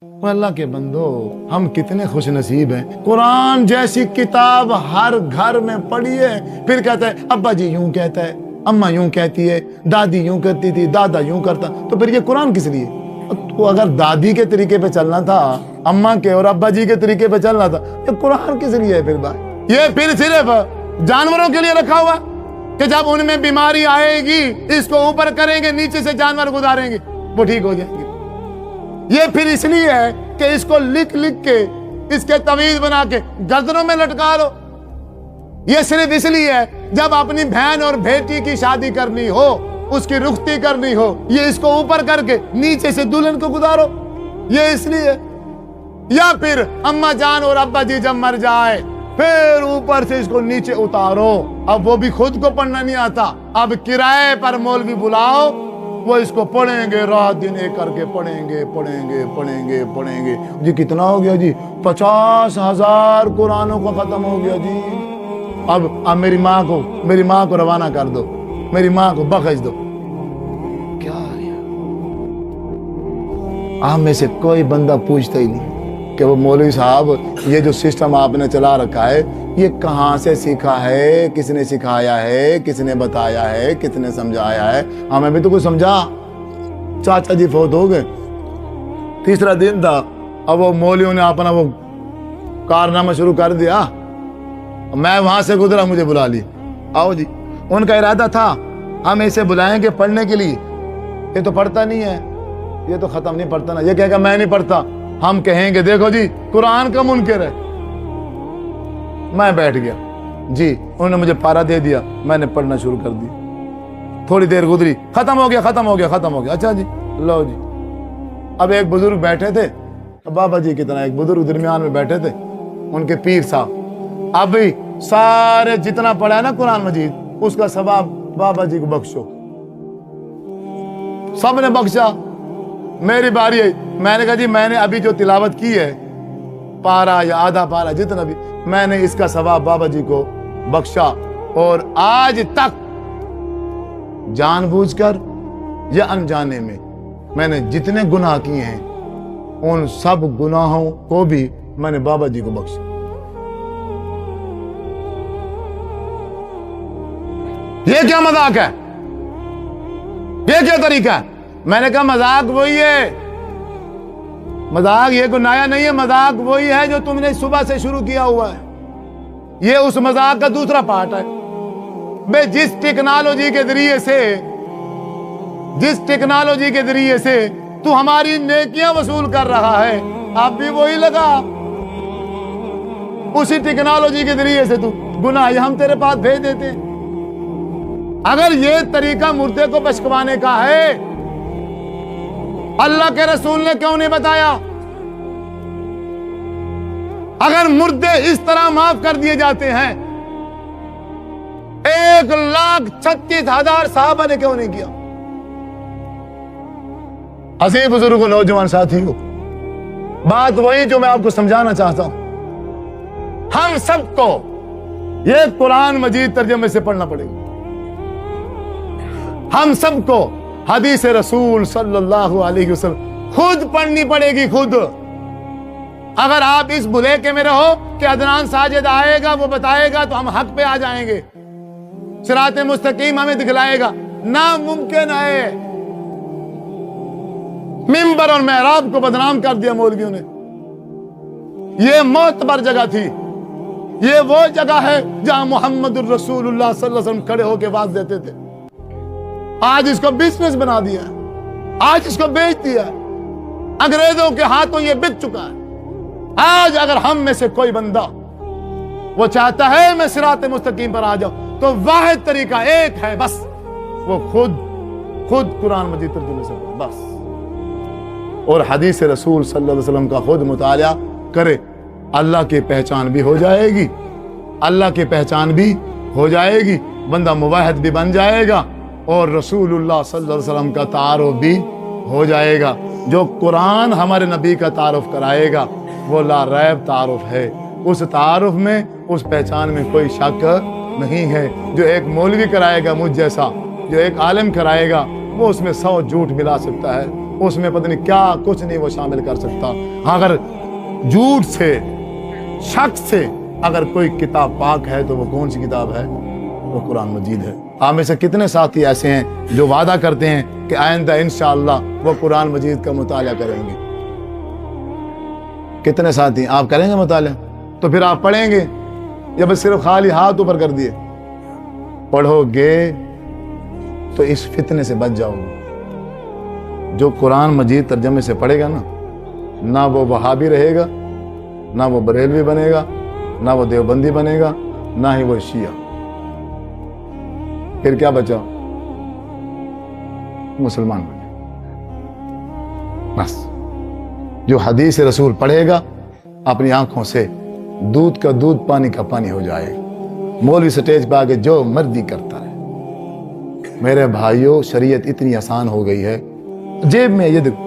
اللہ کے بندو، ہم کتنے خوش نصیب ہیں، قرآن جیسی کتاب ہر گھر میں پڑھی ہے۔ پھر کہتا ہے ابا جی یوں کہتا ہے، اماں یوں کہتی ہے، دادی یوں کرتی تھی، دادا یوں کرتا، تو پھر یہ قرآن کس لیے؟ تو اگر دادی کے طریقے پہ چلنا تھا، اماں کے اور ابا جی کے طریقے پہ چلنا تھا، یہ قرآن کس لیے ہے پھر بھائی؟ یہ پھر صرف جانوروں کے لیے رکھا ہوا کہ جب ان میں بیماری آئے گی اس کو اوپر کریں گے، نیچے سے جانور گزاریں گے، وہ ٹھیک ہو جائیں گے۔ یہ پھر اس لیے ہے کہ اس کو لکھ لکھ کے اس کے تعویذ بنا کے گردنوں میں لٹکا لو۔ یہ صرف اس لیے ہے جب اپنی بہن اور بیٹی کی شادی کرنی ہو، اس کی رخصتی کرنی ہو، یہ اس کو اوپر کر کے نیچے سے دلہن کو گزارو، یہ اس لیے۔ یا پھر اماں جان اور ابا جی جب مر جائے پھر اوپر سے اس کو نیچے اتارو، اب وہ بھی خود کو پڑھنا نہیں آتا، اب کرائے پر مولوی بلاؤ، وہ اس کو پڑھیں گے، رات دن ایک کر کے پڑھیں گے۔ جی کتنا ہو گیا جی؟ 50,000 قرآنوں کو ختم ہو گیا جی۔ اب میری ماں کو روانہ کر دو، میری ماں کو بخش دو۔ کیا آپ میں سے کوئی بندہ پوچھتا ہی نہیں کہ وہ مولوی صاحب یہ جو سسٹم آپ نے چلا رکھا ہے یہ کہاں سے سیکھا ہے، کس نے سکھایا ہے، کس نے بتایا ہے، کس نے سمجھایا ہے؟ ہمیں بھی تو کچھ سمجھا۔ چاچا جی فوت ہو گئے، تیسرا دن تھا، اب وہ مولویوں نے اپنا وہ کارنامہ شروع کر دیا، میں وہاں سے گزرا، مجھے بلا لی، آؤ جی۔ ان کا ارادہ تھا ہم اسے بلائیں گے پڑھنے کے لیے، یہ تو پڑھتا نہیں ہے، یہ تو ختم نہیں پڑھتا نا، یہ کہے گا میں نہیں پڑھتا، ہم کہیں گے دیکھو جی قرآن کا منکر ہے۔ میں بیٹھ گیا جی، انہوں نے مجھے پارا دے دیا، میں نے پڑھنا شروع کر دی، تھوڑی دیر گزری، ختم ہو گیا۔ اچھا جی لو جی۔ اب ایک بزرگ بیٹھے تھے، بابا جی کی طرح ایک بزرگ درمیان میں بیٹھے تھے، ان کے پیر صاحب، اب بھی سارے جتنا پڑھا ہے نا قرآن مجید اس کا ثواب بابا جی کو بخشو۔ سب نے بخشا، میری باری ہے، میں نے کہا جی میں نے ابھی جو تلاوت کی ہے پارا یا آدھا پارا جتنا بھی، میں نے اس کا ثواب بابا جی کو بخشا، اور آج تک جان بوجھ کر یا انجانے میں نے جتنے گناہ کیے ہیں ان سب گناہوں کو بھی میں نے بابا جی کو بخشا۔ یہ کیا مذاق ہے؟ یہ کیا طریقہ ہے؟ میں نے کہا مذاق وہی ہے، مذاق یہ کوئی نیا نہیں ہے، مذاق وہی ہے جو تم نے صبح سے شروع کیا ہوا ہے، یہ اس مذاق کا دوسرا پارٹ ہے۔ بے جس ٹیکنالوجی کے ذریعے سے تو ہماری نیکیاں وصول کر رہا ہے، اب بھی وہی لگا، اسی ٹیکنالوجی کے ذریعے سے تو گناہ ہم تیرے پاس بھیج دیتے ہیں۔ اگر یہ طریقہ مردے کو بشکوانے کا ہے، اللہ کے رسول نے کیوں نہیں بتایا؟ اگر مردے اس طرح معاف کر دیے جاتے ہیں، 1,36,000 صحابہ نے کیوں نہیں کیا؟ عزیز بزرگوں، نوجوان ساتھیوں، بات وہی جو میں آپ کو سمجھانا چاہتا ہوں، ہم سب کو یہ قرآن مجید ترجمے سے پڑھنا پڑے گا، ہم سب کو حدیث رسول صلی اللہ علیہ وسلم خود پڑھنی پڑے گی، خود۔ اگر آپ اس بھلیکے میں رہو کہ عدنان ساجد آئے گا وہ بتائے گا تو ہم حق پہ آ جائیں گے، صراط مستقیم ہمیں دکھلائے گا، ناممکن ہے۔ منبر اور محراب کو بدنام کر دیا مولویوں نے۔ یہ معتبر جگہ تھی، یہ وہ جگہ ہے جہاں محمد الرسول اللہ صلی اللہ علیہ وسلم کھڑے ہو کے واز دیتے تھے۔ آج اس کو بزنس بنا دیا ہے، آج اس کو بیچ دیا ہے، انگریزوں کے ہاتھوں یہ بک چکا ہے۔ آج اگر ہم میں سے کوئی بندہ وہ چاہتا ہے میں صراط مستقیم پر آ جاؤں تو واحد طریقہ ایک ہے بس، وہ خود قرآن مجید ترجمے سے بس، اور حدیث رسول صلی اللہ علیہ وسلم کا خود مطالعہ کرے، اللہ کی پہچان بھی ہو جائے گی، اللہ کی پہچان بھی ہو جائے گی، بندہ موحد بھی بن جائے گا، اور رسول اللہ صلی اللہ علیہ وسلم کا تعارف بھی ہو جائے گا۔ جو قرآن ہمارے نبی کا تعارف کرائے گا وہ لا ریب تعارف ہے، اس تعارف میں، اس پہچان میں کوئی شک نہیں ہے۔ جو ایک مولوی کرائے گا مجھ جیسا، جو ایک عالم کرائے گا، وہ اس میں 100 جھوٹ ملا سکتا ہے، اس میں پتہ نہیں کیا کچھ نہیں وہ شامل کر سکتا. اگر جھوٹ سے شک سے اگر کوئی کتاب پاک ہے تو وہ کون سی کتاب ہے؟ وہ قرآن مجید ہے. آپ میں سے کتنے ساتھی ایسے ہیں جو وعدہ کرتے ہیں کہ آئندہ انشاءاللہ وہ قرآن مجید کا مطالعہ کریں گے؟ کتنے ساتھی آپ کریں گے مطالعہ؟ تو پھر آپ پڑھیں گے یا بس صرف خالی ہاتھ اوپر کر دیے؟ پڑھو گے تو اس فتنے سے بچ جاؤ گے. جو قرآن مجید ترجمے سے پڑھے گا نا، نہ وہ وہابی رہے گا، نہ وہ بریلوی بنے گا، نہ وہ دیوبندی بنے گا، نہ ہی وہ شیعہ. پھر کیا بچا؟ مسلمان بنے. بس جو حدیث رسول پڑھے گا اپنی آنکھوں سے دودھ کا دودھ پانی کا پانی ہو جائے. مولوی سٹیج پہ آگے جو مرضی کرتا ہے. میرے بھائیوں، شریعت اتنی آسان ہو گئی ہے. جیب میں یہ دیکھو،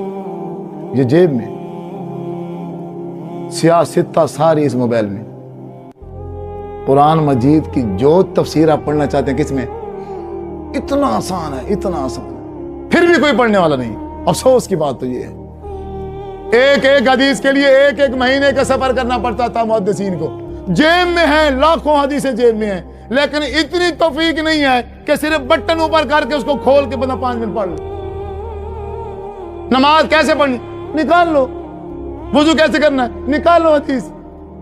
یہ جیب میں سیاستہ ساری اس موبائل میں. قرآن مجید کی جو تفسیر آپ پڑھنا چاہتے ہیں کس میں؟ اتنا آسان ہے، اتنا آسان ہے. پھر بھی کوئی پڑھنے والا نہیں. افسوس کی بات تو یہ ہے، ایک ایک حدیث کے لیے ایک ایک مہینے کا سفر کرنا پڑتا تھا محدثین کو. جیب میں ہے، لاکھوں حدیثیں جیب میں ہیں، لیکن اتنی توفیق نہیں ہے کہ صرف بٹن اوپر کر کے اس کو کھول کے بندہ 5 منٹ پڑھ لے. نماز کیسے پڑھنی؟ نکال لو. وضو کیسے کرنا ہے؟ نکالو حدیث.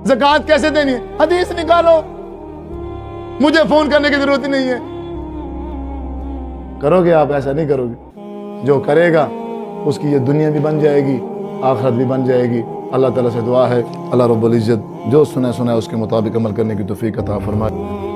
زکوٰۃ کیسے دینی ہے؟ حدیث نکالو. مجھے فون کرنے کی ضرورت ہی نہیں ہے. کرو گے آپ؟ ایسا نہیں کرو گے. جو کرے گا اس کی یہ دنیا بھی بن جائے گی، آخرت بھی بن جائے گی. اللہ تعالیٰ سے دعا ہے اللہ رب العزت جو سنا ہے اس کے مطابق عمل کرنے کی توفیق عطا فرمائے.